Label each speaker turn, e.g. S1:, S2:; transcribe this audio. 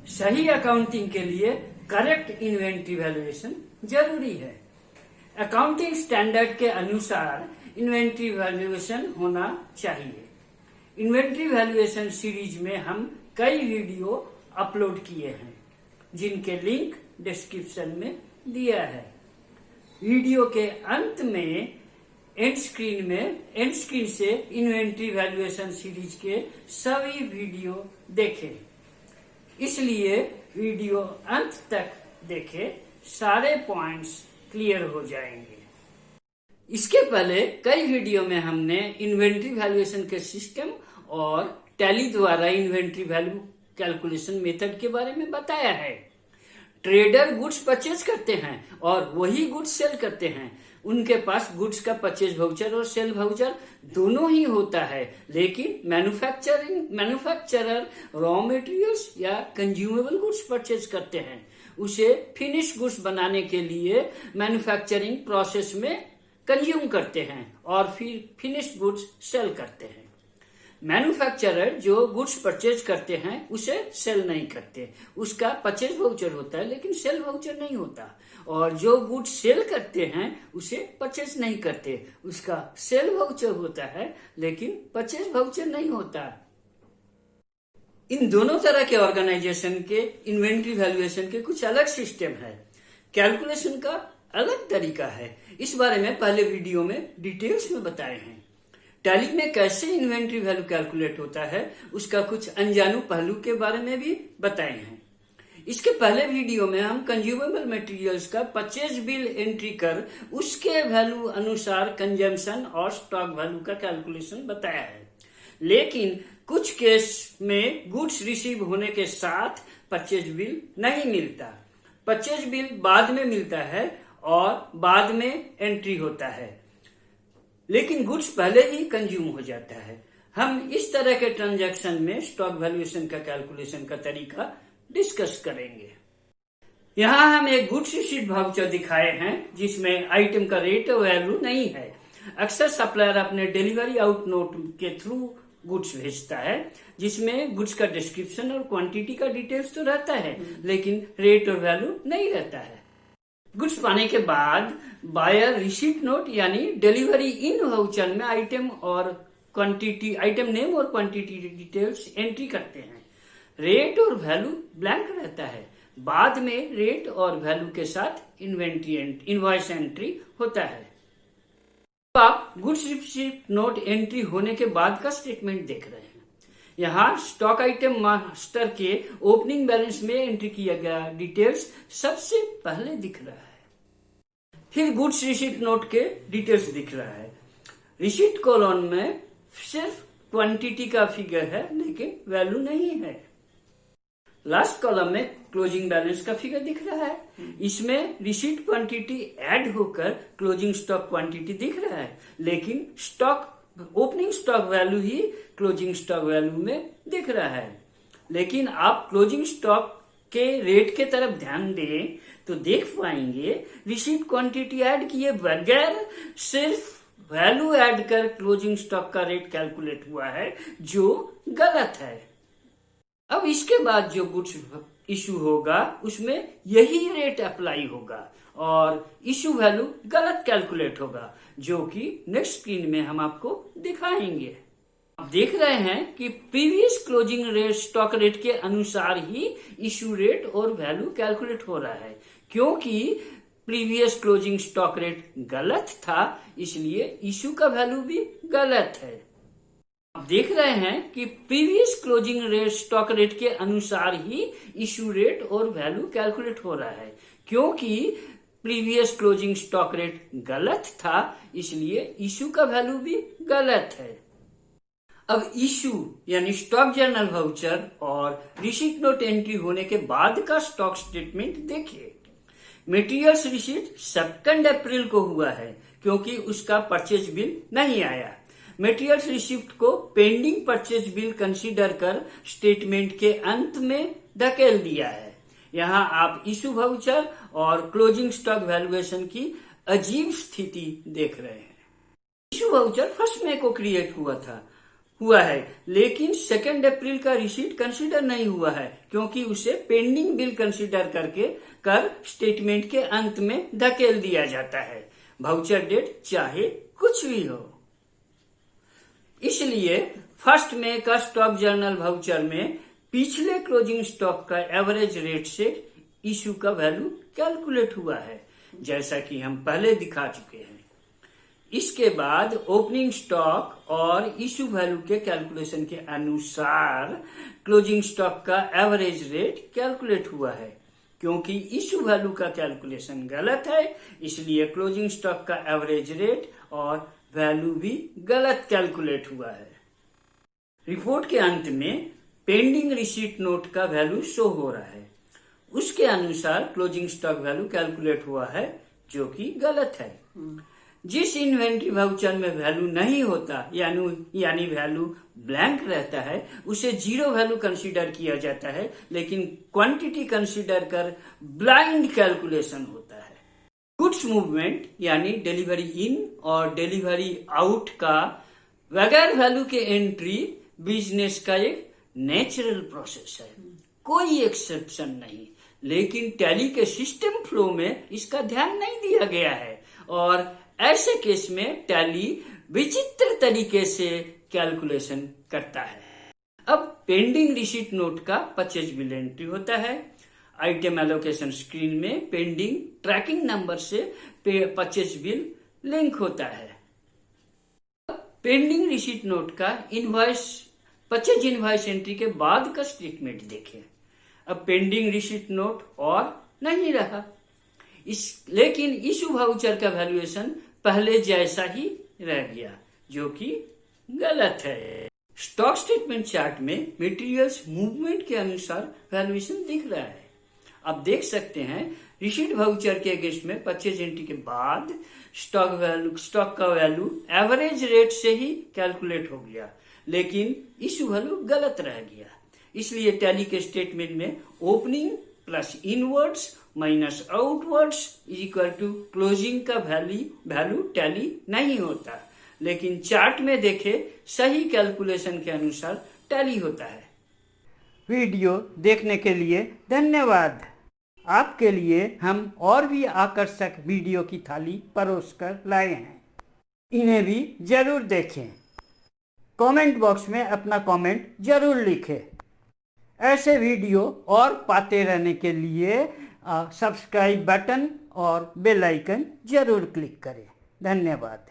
S1: सही अकाउंटिंग के लिए करेक्ट इन्वेंट्री वैल्यूएशन जरूरी है। अकाउंटिंग स्टैंडर्ड के अनुसार इन्वेंट्री वैल्यूएशन होना चाहिए। इन्वेंट्री वैल्यूएशन सीरीज में हम कई वीडियो अपलोड किए हैं, जिनके लिंक डिस्क्रिप्शन में दिया है। वीडियो के अंत में एंड स्क्रीन से इन्वेंट्री वैल्यूएशन सीरीज के सभी वीडियो देखें। इसलिए वीडियो अंत तक देखें, सारे पॉइंट्स क्लियर हो जाएंगे। इसके पहले कई वीडियो में हमने इन्वेंट्री वैल्यूएशन के सिस्टम और टैली द्वारा इन्वेंट्री वैल्यू कैलकुलेशन मेथड के बारे में बताया है। ट्रेडर गुड्स परचेज करते हैं और वही गुड्स सेल करते हैं। उनके पास गुड्स का परचेज वाउचर और सेल वाउचर दोनों ही होता है, लेकिन मैन्युफैक्चरर रॉ मटेरियल्स या कंज्यूमेबल गुड्स परचेज करते हैं। उसे फिनिश गुड्स बनाने के लिए मैन्युफैक्चरिंग प्रोसेस में कंज्यूम करते हैं और फिर फिनिश गुड्स सेल करते हैं। मैन्युफैक्चरर जो गुड्स परचेज करते हैं उसे सेल नहीं करते। उसका परचेज वाउचर होता है लेकिन सेल वाउचर नहीं होता, और जो गुड्स सेल करते हैं उसे परचेज नहीं करते। उसका सेल वाउचर होता है लेकिन परचेज वाउचर नहीं होता। इन दोनों तरह के ऑर्गेनाइजेशन के इन्वेंट्री वैल्यूएशन के कुछ अलग सिस्टम है। कैलकुलेशन का अलग तरीका है। इस बारे में पहले वीडियो में डिटेल्स में बताए हैं। टैली में कैसे इन्वेंट्री वैल्यू कैलकुलेट होता है उसका कुछ अनजानू पहलू के बारे में भी बताए हैं। इसके पहले वीडियो में हम कंज्यूमेबल मटेरियल्स का परचेज बिल एंट्री कर उसके वैल्यू अनुसार कंजम्पशन और स्टॉक वैल्यू का कैलकुलेशन बताया है। लेकिन कुछ केस में गुड्स रिसीव होने के साथ परचेज बिल नहीं मिलता। परचेज बिल बाद में मिलता है और बाद में एंट्री होता है, लेकिन गुड्स पहले ही कंज्यूम हो जाता है। हम इस तरह के ट्रांजैक्शन में स्टॉक वैल्यूएशन का कैलकुलेशन का तरीका डिस्कस करेंगे। यहाँ हम एक गुड्स रिसीट वाउचर दिखाए हैं जिसमें आइटम का रेट और वैल्यू नहीं है। अक्सर सप्लायर अपने डिलीवरी आउट नोट के थ्रू गुड्स भेजता है, जिसमें गुड्स का डिस्क्रिप्शन और क्वांटिटी का डिटेल्स तो रहता है, लेकिन रेट और वैल्यू नहीं रहता है। गुड्स पाने के बाद बायर रिसीट नोट यानी डिलीवरी इन वाउचर में आइटम नेम और क्वांटिटी डिटेल्स एंट्री करते हैं। रेट और वैल्यू ब्लैंक रहता है। बाद में रेट और वैल्यू के साथ इनवॉइस एंट्री होता है। तो आप गुड्स रिसीट नोट एंट्री होने के बाद का स्टेटमेंट देख रहे हैं। यहाँ स्टॉक आइटम मास्टर के ओपनिंग बैलेंस में एंट्री किया गया डिटेल्स सबसे पहले दिख रहा है। फिर गुड्स रिसीट नोट के डिटेल्स दिख रहा है। रिसीट कॉलम में सिर्फ क्वांटिटी का फिगर है लेकिन वैल्यू नहीं है। लास्ट कॉलम में क्लोजिंग बैलेंस का फिगर दिख रहा है। इसमें रिसीट क्वांटिटी ऐड होकर क्लोजिंग स्टॉक क्वांटिटी दिख रहा है, लेकिन ओपनिंग स्टॉक वैल्यू ही क्लोजिंग स्टॉक वैल्यू में दिख रहा है। लेकिन आप क्लोजिंग स्टॉक के रेट के तरफ ध्यान दें तो देख पाएंगे रिसीट क्वांटिटी ऐड किए बगैर सिर्फ वैल्यू ऐड कर क्लोजिंग स्टॉक का रेट कैलकुलेट हुआ है, जो गलत है। अब इसके बाद जो गुड्स इशू होगा उसमें यही रेट अप्लाई होगा और इशू वैल्यू गलत कैलकुलेट होगा, जो कि नेक्स्ट स्क्रीन में हम आपको दिखाएंगे। आप देख रहे हैं कि previous closing rate stock rate के अनुसार ही इशू रेट और वैल्यू कैलकुलेट हो रहा है। क्योंकि प्रीवियस क्लोजिंग स्टॉक रेट गलत था, इसलिए इशू का वैल्यू भी गलत है। आप देख रहे हैं कि previous closing rate stock rate के अनुसार ही इशू रेट और वैल्यू कैलकुलेट हो रहा है। क्योंकि प्रीवियस क्लोजिंग स्टॉक रेट गलत था, इसलिए इशू का वैल्यू भी गलत है। अब इशू यानी स्टॉक जर्नल वाउचर और रिसीट नोट एंट्री होने के बाद का स्टॉक स्टेटमेंट देखिए। मटेरियल्स रिसीट 2 अप्रैल को हुआ है क्योंकि उसका परचेज बिल नहीं आया। मटेरियल्स रिसीप्ट को पेंडिंग परचेज बिल कंसीडर कर स्टेटमेंट के अंत में धकेल दिया है। यहाँ आप इशू वाउचर और क्लोजिंग स्टॉक वैल्यूएशन की अजीब स्थिति देख रहे हैं। इशू वाउचर 1 मई को क्रिएट हुआ था। हुआ है, लेकिन 2 अप्रैल का रिसीट कंसीडर नहीं हुआ है क्योंकि उसे पेंडिंग बिल कंसीडर कर स्टेटमेंट के अंत में धकेल दिया जाता है, वाउचर डेट चाहे कुछ भी हो। इसलिए 1 मई का स्टॉक जर्नल वाउचर में पिछले क्लोजिंग स्टॉक का एवरेज रेट से इशू का वैल्यू कैलकुलेट हुआ है, जैसा कि हम पहले दिखा चुके हैं। इसके बाद ओपनिंग स्टॉक और इशू वैल्यू के कैलकुलेशन के अनुसार क्लोजिंग स्टॉक का एवरेज रेट कैलकुलेट हुआ है। क्योंकि इशू वैल्यू का कैलकुलेशन गलत है, इसलिए क्लोजिंग स्टॉक का एवरेज रेट और वैल्यू भी गलत कैलकुलेट हुआ है। रिपोर्ट के अंत में पेंडिंग रिसीट नोट का वैल्यू शो हो रहा है, उसके अनुसार क्लोजिंग स्टॉक वैल्यू कैलकुलेट हुआ है, जो कि गलत है। जिस इन्वेंट्री वाउचर में वैल्यू नहीं होता यानी वैल्यू ब्लैंक रहता है, उसे जीरो वैल्यू कंसीडर किया जाता है, लेकिन क्वांटिटी कंसीडर कर ब्लाइंड कैलकुलेशन होता है। गुड्स मूवमेंट यानी डिलीवरी इन और डिलीवरी आउट का बगैर वैल्यू के एंट्री बिजनेस का एक नेचुरल प्रोसेस है, कोई एक्सेप्शन नहीं। लेकिन टैली के सिस्टम फ्लो में इसका ध्यान नहीं दिया गया है और ऐसे केस में टैली विचित्र तरीके से कैलकुलेशन करता है। अब पेंडिंग रिसीट नोट का परचेज बिल एंट्री होता है। आइटम एलोकेशन स्क्रीन में पेंडिंग ट्रैकिंग नंबर से परचेज बिल लिंक होता है। पेंडिंग रिसीट नोट का परचेज इनवॉइस एंट्री के बाद का स्टेटमेंट देखें। अब पेंडिंग रिसीट नोट और नहीं रहा, लेकिन इशू वाउचर का वैल्यूएशन पहले जैसा ही रह गया, जो कि गलत है। स्टॉक स्टेटमेंट चार्ट में मटेरियल्स मूवमेंट के अनुसार वैल्यूएशन दिख रहा है। आप देख सकते हैं रिसीट वाउचर के अगेंस्ट में परचेज एंट्री के बाद स्टॉक का वैल्यू एवरेज रेट से ही कैलकुलेट हो गया, लेकिन इशू वैल्यू गलत रह गया। इसलिए टैली के स्टेटमेंट में opening plus inwards minus outwards is equal to closing का वैल्यू टैली नहीं होता, लेकिन चार्ट में देखे सही कैलकुलेशन के अनुसार टैली होता है।
S2: वीडियो देखने के लिए धन्यवाद। आपके लिए हम और भी आकर्षक वीडियो की थाली परोस कर लाए हैं, इन्हें भी जरूर देखें। कमेंट बॉक्स में अपना कमेंट जरूर लिखें। ऐसे वीडियो और पाते रहने के लिए सब्सक्राइब बटन और बेल आइकन जरूर क्लिक करें। धन्यवाद।